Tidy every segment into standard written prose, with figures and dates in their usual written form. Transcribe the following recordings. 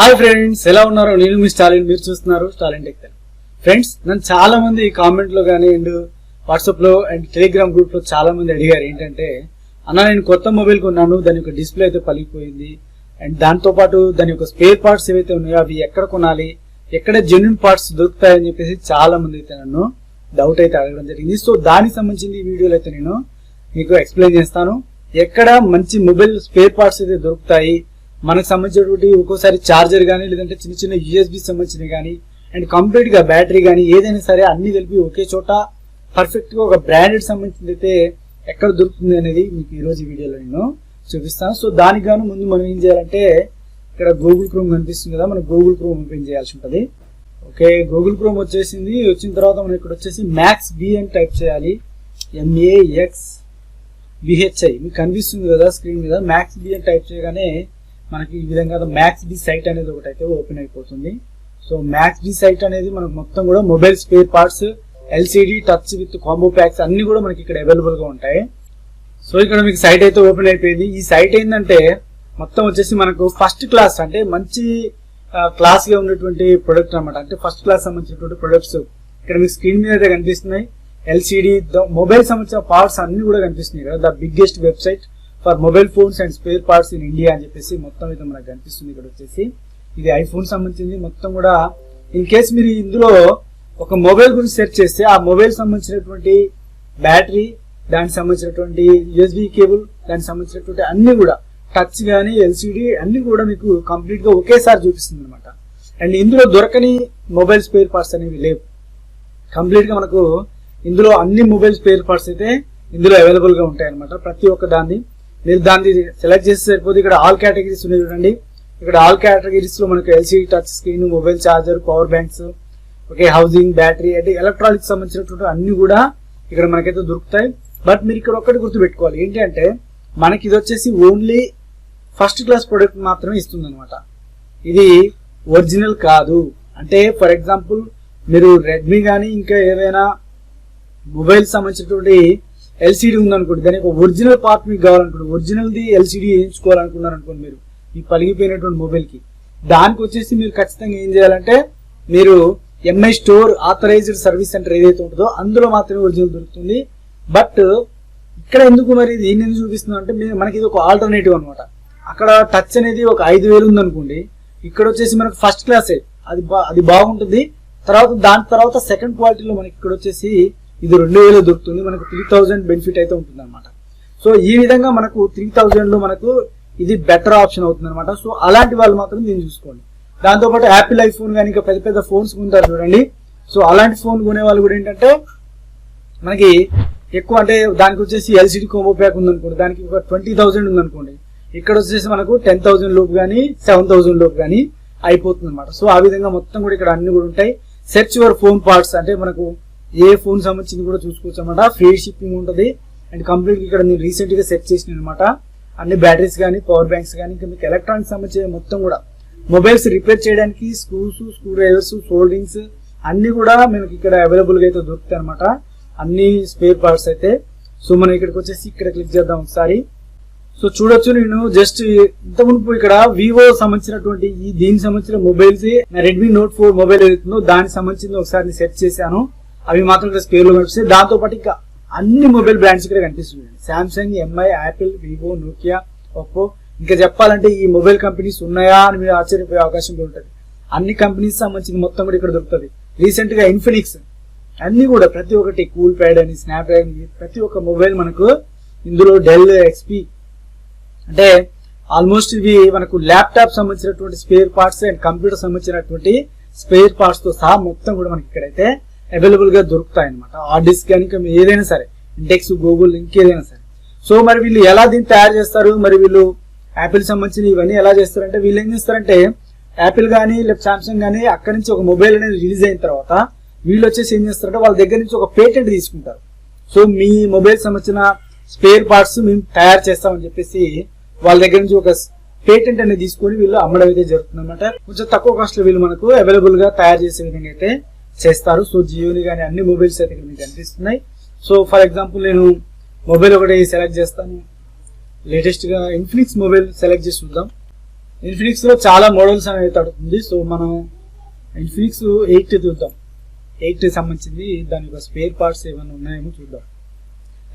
Hi friends, ఎలా ఉన్నారు? నేను మీ స్టాలిన్, మీరు చూస్తున్నారు స్టాలిన్ టెక్. ఫ్రెండ్స్, నన్ను చాలా మంది కామెంట్ లో కానీ అండ్ వాట్సాప్ లో అండ్ టెలిగ్రామ్ గ్రూప్ లో చాలా మంది అడిగారు ఏంటంటే, అన్న నేను కొత్త మొబైల్ కొన్నాను, దాని యొక్క డిస్ప్లే అయితే పలిగిపోయింది అండ్ దాంతో పాటు దాని యొక్క స్పేర్ పార్ట్స్ ఏవైతే ఉన్నాయో అవి ఎక్కడ కొనాలి, ఎక్కడ జెన్యున్ పార్ట్స్ దొరుకుతాయని చెప్పేసి చాలా మంది అయితే నన్ను డౌట్ అయితే అడగడం జరిగింది. సో దానికి సంబంధించి ఈ వీడియోలో అయితే నేను మీకు ఎక్స్ప్లెయిన్ చేస్తాను. ఎక్కడ మంచి మొబైల్ స్పేర్ పార్ట్స్ అయితే దొరుకుతాయి, మనకు సంబంధించినటువంటి ఒక్కోసారి చార్జర్ కానీ లేదంటే చిన్న చిన్న యూఎస్బి సంబంధించినవి కానీ అండ్ కంప్లీట్ గా బ్యాటరీ కానీ ఏదైనా సరే అన్ని కలిపి ఒకే చోట పర్ఫెక్ట్ గా ఒక బ్రాండెడ్ సంబంధించింది అయితే ఎక్కడ దొరుకుతుంది అనేది మీకు ఈ రోజు వీడియోలో నేను చూపిస్తాను. సో దానికి గాను ముందు మనం ఏం చేయాలంటే, ఇక్కడ గూగుల్ క్రోమ్ కనిపిస్తుంది కదా, మనం గూగుల్ క్రోమ్ ఓపెన్ చేయాల్సి ఉంటుంది. ఓకే, గూగుల్ క్రోమ్ వచ్చేసింది. వచ్చిన తర్వాత మనం ఇక్కడ వచ్చేసి మ్యాక్స్ బి అని టైప్ చేయాలి. MAXBHI మీకు కనిపిస్తుంది కదా స్క్రీన్ మీద. మ్యాక్స్ బి అని టైప్ చేయగానే మనకి ఈ విధంగా మ్యాక్స్ బి సైట్ అనేది ఒకటి అయితే ఓపెన్ అయిపోతుంది. సో మ్యాక్స్ బి సైట్ అనేది మనకు మొత్తం కూడా mobile spare parts, LCD, touch with combo packs అన్ని కూడా మనకి ఇక్కడ అవైలబుల్ గా ఉంటాయి. సో ఇక్కడ మీకు సైట్ అయితే ఓపెన్ అయిపోయింది. ఈ సైట్ ఏంటంటే మొత్తం వచ్చేసి మనకు ఫస్ట్ క్లాస్ అంటే మంచి క్లాస్ గా ఉన్నటువంటి ప్రొడక్ట్ అనమాట. అంటే ఫస్ట్ క్లాస్ సంబంధించినటువంటి ప్రొడక్ట్స్ ఇక్కడ మీకు స్క్రీన్ మీద అయితే కనిపిస్తున్నాయి. LCD మొబైల్ సంబంధించిన పార్ట్స్ అన్ని కూడా కనిపిస్తున్నాయి కదా. The biggest website for mobile phones and spare parts in India అని చెప్పేసి మొత్తం అయితే మనకు కనిపిస్తుంది. ఇక్కడ వచ్చేసి ఇది ఐఫోన్ సంబంధించింది. మొత్తం కూడా ఇన్ కేస్ మీరు ఇందులో ఒక మొబైల్ గురించి సెర్చ్ చేస్తే ఆ మొబైల్ సంబంధించినటువంటి బ్యాటరీ, దానికి సంబంధించినటువంటి USB కేబుల్, దానికి సంబంధించినటువంటి అన్ని కూడా టచ్ గానీ LCD అన్ని కూడా మీకు కంప్లీట్ గా ఒకేసారి చూపిస్తుంది అనమాట. అండ్ ఇందులో దొరకని మొబైల్ స్పేర్ పార్ట్స్ అనేవి లేవు. కంప్లీట్ గా మనకు ఇందులో అన్ని మొబైల్ స్పేర్ పార్ట్స్ అయితే ఇందులో అవైలబుల్ గా ఉంటాయి అనమాట. ప్రతి ఒక్క దాన్ని మీరు దాన్ని సెలెక్ట్ చేస్తే సరిపోతే. ఇక్కడ ఆల్ కేటగిరీస్ ఉన్నాయి చూడండి. ఇక్కడ ఆల్ కేటగిరీస్ లో మనకు LCD touch screen, mobile charger, power banks, okay, housing, battery అంటే ఎలక్ట్రానిక్స్ సంబంధించినటువంటి అన్ని కూడా ఇక్కడ మనకైతే దొరుకుతాయి. బట్ మీరు ఇక్కడ ఒక్కటి గుర్తు పెట్టుకోవాలి, ఏంటి అంటే మనకి ఇది వచ్చేసి ఓన్లీ ఫస్ట్ క్లాస్ ప్రొడక్ట్ మాత్రమే ఇస్తుంది అనమాట. ఇది ఒరిజినల్ కాదు. అంటే ఫర్ ఎగ్జాంపుల్ మీరు రెడ్మీ కానీ ఇంకా ఏదైనా మొబైల్ సంబంధించినటువంటి LCD ఉందనుకోండి, దానికి ఒక ఒరిజినల్ పార్ట్ మీకు కావాలనుకోండి, ఒరిజినల్ది LCD వేయించుకోవాలనుకున్నారు అనుకోండి మీరు ఈ పలిగిపోయినటువంటి మొబైల్ కి, దానికి వచ్చేసి మీరు ఖచ్చితంగా ఏం చేయాలంటే మీరు MI store authorised service centre ఏదైతే ఉంటుందో అందులో మాత్రమే ఒరిజినల్ దొరుకుతుంది. బట్ ఇక్కడ ఎందుకు మరి దీన్ని ఎందుకు చూపిస్తున్నాం అంటే మనకి ఇది ఒక ఆల్టర్నేటివ్ అనమాట. అక్కడ టచ్ అనేది ఒక 5,000 ఉందనుకోండి, ఇక్కడ వచ్చేసి మనకు ఫస్ట్ క్లాసే అది బాగుంటుంది. దాని తర్వాత సెకండ్ క్వాలిటీలో మనకి ఇక్కడ వచ్చేసి ఇది 2,000 దొరుకుతుంది. మనకు 3,000 బెనిఫిట్ అయితే ఉంటుంది అనమాట. సో ఈ విధంగా మనకు 3,000 లో మనకు ఇది బెటర్ ఆప్షన్ అవుతుంది అనమాట. సో అలాంటి వాళ్ళు మాత్రం దీన్ని చూసుకోండి. దాంతోపాటు యాపిల్ ఐఫోన్ కానీ ఇంకా పెద్ద పెద్ద ఫోన్స్ కొంటారు చూడండి. సో అలాంటి ఫోన్ కొనే వాళ్ళు కూడా ఏంటంటే మనకి ఎక్కువ అంటే దానికి వచ్చేసి LCD కాంబో ప్యాక్ ఉందనుకోండి, దానికి ఒక 20,000 ఉందనుకోండి, ఇక్కడ వచ్చేసి మనకు 10,000 లోపు కానీ 7,000 లోపు కానీ అయిపోతుంది అనమాట. సో ఆ విధంగా మొత్తం కూడా ఇక్కడ అన్ని కూడా ఉంటాయి. సెర్చ్ యువర్ ఫోన్ పార్ట్స్ అంటే మనకు ఏ ఫోన్ సంబంధించింది కూడా చూసుకోవచ్చు అనమాట. ఫ్రీ షిప్పింగ్ ఉంటుంది. అండ్ కంప్లీట్ ఇక్కడ నేను రీసెంట్ గా సెర్చ్ చేసిన అనమాట. అన్ని బ్యాటరీస్ కానీ పవర్ బ్యాంక్స్ కానీ ఇంకా మీకు ఎలక్ట్రానిక్స్ సంబంధించిన మొత్తం కూడా మొబైల్స్ రిపేర్ చేయడానికి స్క్రూస్, స్క్రూ డ్రైవర్స్, సోల్డింగ్స్ అన్ని కూడా మనకి ఇక్కడ అవైలబుల్ గా అయితే దొరుకుతాయి అనమాట. అన్ని స్పేర్ పార్ట్స్ అయితే. సో మనం ఇక్కడికి వచ్చేసి ఇక్కడ క్లిక్ చేద్దాం ఒకసారి. సో చూడొచ్చు, నేను జస్ట్ ఇంత మునుపు ఇక్కడ వివో సంబంధించినటువంటి దీనికి సంబంధించిన మొబైల్స్, నా రెడ్మీ నోట్ 4 మొబైల్ ఏదైతుందో దానికి సంబంధించింది ఒకసారి సెర్చ్ చేశాను. అవి మాత్రం ఇక్కడ స్పేర్ లో కనిపిస్తాయి. దాంతో పాటు ఇంకా అన్ని మొబైల్ బ్రాండ్స్ ఇక్కడ కనిపిస్తుంది. Samsung, MI, Apple, Vivo, Nokia, Oppo, ఇంకా చెప్పాలంటే ఈ మొబైల్ కంపెనీస్ ఉన్నాయా అని మీరు ఆశ్చర్యపోయే అవకాశం ఉంటుంది. అన్ని కంపెనీస్ సంబంధించి మొత్తం కూడా ఇక్కడ దొరుకుతుంది. రీసెంట్ గా ఇన్ఫినిక్స్ అన్ని కూడా ప్రతి ఒక్కటి, కూల్ ప్యాడ్ అని, స్నాప్ డ్రాగన్, ప్రతి ఒక్క మొబైల్ మనకు ఇందులో, డెల్, XP అంటే ఆల్మోస్ట్ ఇవి మనకు ల్యాప్టాప్ సంబంధించినటువంటి స్పేర్ పార్ట్స్ అండ్ కంప్యూటర్ సంబంధించినటువంటి స్పేర్ పార్ట్స్ తో సహా మొత్తం కూడా మనకి ఇక్కడైతే అవైలబుల్ గా దొరుకుతాయి అనమాట. హార్డ్ డిస్క్ కానీ ఇంకా ఏదైనా సరే, ఇండెక్స్, గూగుల్, ఇంకేదైనా సరే. సో మరి వీళ్ళు ఎలా దీన్ని తయారు చేస్తారు, మరి వీళ్ళు యాపిల్ సంబంధించిన ఇవన్నీ ఎలా చేస్తారంటే, వీళ్ళు ఏం చేస్తారంటే యాపిల్ కానీ లేదా సామ్సంగ్ కానీ అక్కడి నుంచి ఒక మొబైల్ అనేది రిలీజ్ అయిన తర్వాత వీళ్ళు వచ్చేసి ఏం చేస్తారంటే వాళ్ళ దగ్గర నుంచి ఒక పేటెంట్ తీసుకుంటారు. సో మీ మొబైల్ సంబంధించిన స్పేర్ పార్ట్స్ మేము తయారు చేస్తామని చెప్పేసి వాళ్ళ దగ్గర నుంచి ఒక పేటెంట్ అనేది తీసుకొని వీళ్ళు అమ్మడం అయితే జరుగుతుంది అనమాట. కొంచెం తక్కువ కాస్ట్ లో వీళ్ళు మనకు అవైలబుల్ గా తయారు చేసే విధంగా అయితే చేస్తారు. సో జియోని కానీ అన్ని మొబైల్స్ అయితే ఇక్కడ మీకు కనిపిస్తున్నాయి. సో ఫర్ ఎగ్జాంపుల్ నేను మొబైల్ ఒకటి సెలెక్ట్ చేస్తాను. లేటెస్ట్ గా ఇన్ఫినిక్స్ మొబైల్ సెలెక్ట్ చేసి చూద్దాం. ఇన్ఫినిక్స్ లో చాలా మోడల్స్ అనేది తడుతుంది. సో మనం ఇన్ఫినిక్స్ 8 చూద్దాం. 8 సంబంధించింది దాని యొక్క స్పేర్ పార్ట్స్ ఏమైనా ఉన్నాయేమో చూద్దాం.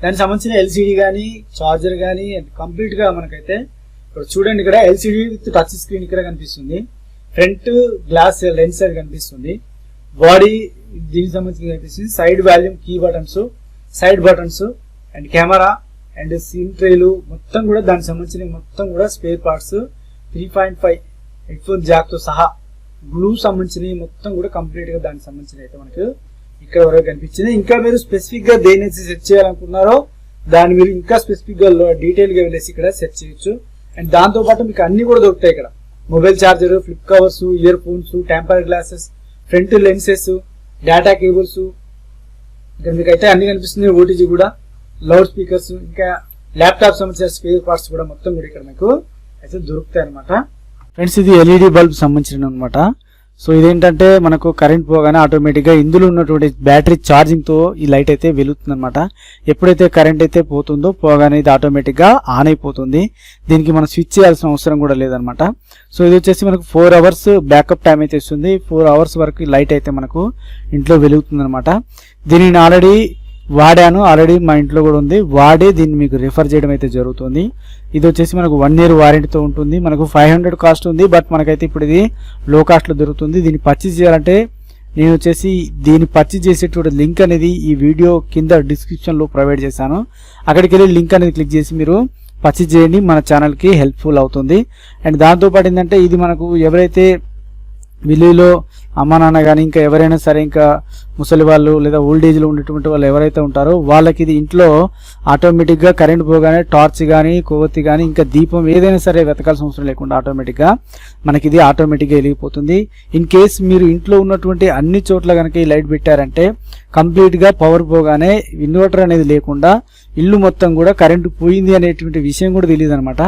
దానికి సంబంధించిన ఎల్సిడి కానీ చార్జర్ కానీ కంప్లీట్ గా మనకైతే ఇప్పుడు చూడండి, ఇక్కడ ఎల్సిడి విత్ టచ్ స్క్రీన్ ఇక్కడ కనిపిస్తుంది. ఫ్రంట్ గ్లాస్ లెన్స్ అది కనిపిస్తుంది. బాడీ దీనికి సంబంధించి కనిపిస్తుంది. Side volume key buttons, side buttons and camera and sim ట్రేలు మొత్తం కూడా దానికి సంబంధించిన మొత్తం కూడా spare parts 3.5 headphone jack తో సహా బ్లూ సంబంధించినవి మొత్తం కూడా కంప్లీట్ గా దానికి సంబంధించిన అయితే మనకు ఇక్కడ వరకు కనిపించింది. ఇంకా మీరు స్పెసిఫిక్ గా దేని సెర్చ్ చేయాలనుకున్నారో దాన్ని మీరు ఇంకా స్పెసిఫిక్ గా డీటెయిల్ గా వెళ్ళేసి ఇక్కడ సెర్చ్ చేయొచ్చు. అండ్ దాంతో పాటు మీకు అన్ని కూడా దొరుకుతాయి ఇక్కడ. Mobile charger, flip covers, ear phones, temper glasses, front lenses, data cables, ఇక్కడ మీకు అయితే అన్ని కనిపిస్తుంది. ఓటీజీ కూడా, లౌడ్ స్పీకర్స్, ఇంకా ల్యాప్టాప్ సంబంధించిన స్పేర్ పార్ట్స్ కూడా మొత్తం కూడా ఇక్కడ మీకు అయితే దొరుకుతాయి అనమాట. ఫ్రెండ్స్ ఇది ఎల్ఈడి బల్బ్ సంబంధించిన అనమాట. సో ఇదేంటంటే మనకు కరెంట్ పోగానే ఆటోమేటిక్ గా ఇందులో ఉన్నటువంటి బ్యాటరీ ఛార్జింగ్ తో ఈ లైట్ అయితే వెలుగుతుంది అనమాట. ఎప్పుడైతే కరెంట్ అయితే పోతుందో పోగానే ఇది ఆటోమేటిక్ గా ఆన్ అయిపోతుంది. దీనికి మనం స్విచ్ చేయాల్సిన అవసరం కూడా లేదనమాట. సో ఇది వచ్చేసి మనకు 4 అవర్స్ బ్యాకప్ టైం అయితే ఇస్తుంది. 4 అవర్స్ వరకు లైట్ అయితే మనకు ఇంట్లో వెలుగుతుంది అనమాట. దీనిని ఆల్రెడీ వాడాను, ఆల్రెడీ మా ఇంట్లో కూడా ఉంది. వాడే దీన్ని మీకు రిఫర్ చేయడం అయితే జరుగుతుంది. ఇది వచ్చేసి మనకు 1 year వారంటీతో ఉంటుంది. మనకు 500 కాస్ట్ ఉంది, బట్ మనకైతే ఇప్పుడు ఇది లో కాస్ట్ లో దొరుకుతుంది. దీన్ని పర్చేజ్ చేయాలంటే నేను వచ్చేసి దీన్ని పర్చేజ్ చేసేటువంటి లింక్ అనేది ఈ వీడియో కింద డిస్క్రిప్షన్ లో ప్రొవైడ్ చేశాను. అక్కడికి వెళ్ళి లింక్ అనేది క్లిక్ చేసి మీరు పర్చేజ్ చేయండి, మన ఛానల్ కి హెల్ప్ఫుల్ అవుతుంది. అండ్ దాంతో పాటు ఏంటంటే ఇది మనకు ఎవరైతే విలేజ్లో అమ్మ నాన్న కానీ ఇంకా ఎవరైనా సరే ఇంకా ముసలి వాళ్ళు లేదా ఓల్డ్ ఏజ్లో ఉండేటువంటి వాళ్ళు ఎవరైతే ఉంటారో వాళ్ళకి ఇది ఇంట్లో ఆటోమేటిక్గా కరెంట్ పోగానే టార్చ్ కానీ కొవ్వొత్తి కానీ ఇంకా దీపం ఏదైనా సరే వెతకాల్సిన అవసరం లేకుండా ఆటోమేటిక్గా మనకి ఇది ఆటోమేటిక్గా వెలిగిపోతుంది. ఇన్ కేస్ మీరు ఇంట్లో ఉన్నటువంటి అన్ని చోట్ల కనుక ఈ లైట్ పెట్టారంటే కంప్లీట్గా పవర్ పోగానే ఇన్వర్టర్ అనేది లేకుండా ఇల్లు మొత్తం కూడా కరెంటు పోయింది అనేటువంటి విషయం కూడా తెలియదు అనమాట.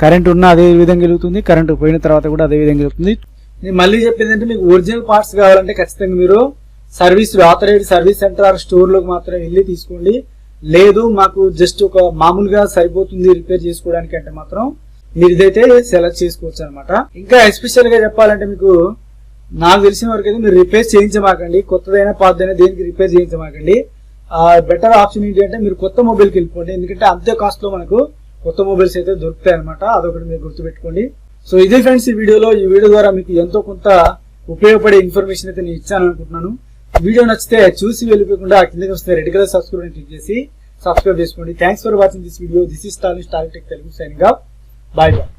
కరెంట్ ఉన్నా అదే విధంగా వెలుగుతుంది, కరెంటు పోయిన తర్వాత కూడా అదే విధంగా వెలుగుతుంది. నేను మళ్ళీ చెప్పేది అంటే మీకు ఒరిజినల్ పార్ట్స్ కావాలంటే ఖచ్చితంగా మీరు service authorised service centre or store లోకి మాత్రం వెళ్ళి తీసుకోండి. లేదు మాకు జస్ట్ ఒక మామూలుగా సరిపోతుంది రిపేర్ చేసుకోవడానికి అంటే మాత్రం మీరు ఇదైతే సెలెక్ట్ చేసుకోవచ్చు అనమాట. ఇంకా ఎస్పెషల్ గా చెప్పాలంటే మీకు నాకు తెలిసిన వరకు అయితే మీరు రిపేర్ చేయించమాకండి. కొత్తదైనా పాతదైనా దేనికి రిపేర్ చేయించమాకండి. బెటర్ ఆప్షన్ ఏంటి అంటే మీరు కొత్త మొబైల్కి వెళ్ళిపోండి. ఎందుకంటే అంతే కాస్ట్ లో మనకు కొత్త మొబైల్స్ అయితే దొరుకుతాయి అనమాట. అదొకటి మీరు గుర్తుపెట్టుకోండి. సో ఇదే ఫ్రెండ్స్ ఈ వీడియో ద్వారా మీకు ఎంతో కొంత ఉపయోగపడే ఇన్ఫర్మేషన్ అయితే నేను ఇచ్చాను అనుకుంటున్నాను. వీడియో నచ్చితే చూసి వెళ్ళిపోకుండా కిందకి వస్తే రెడ్ కలర్ సబ్స్క్రైబ్ క్లిక్ చేసి సబ్స్క్రైబ్ చేసుకోండి. Thanks for watching this video. This is Stalin, Stalin tech Telugu signing off. Bye bye.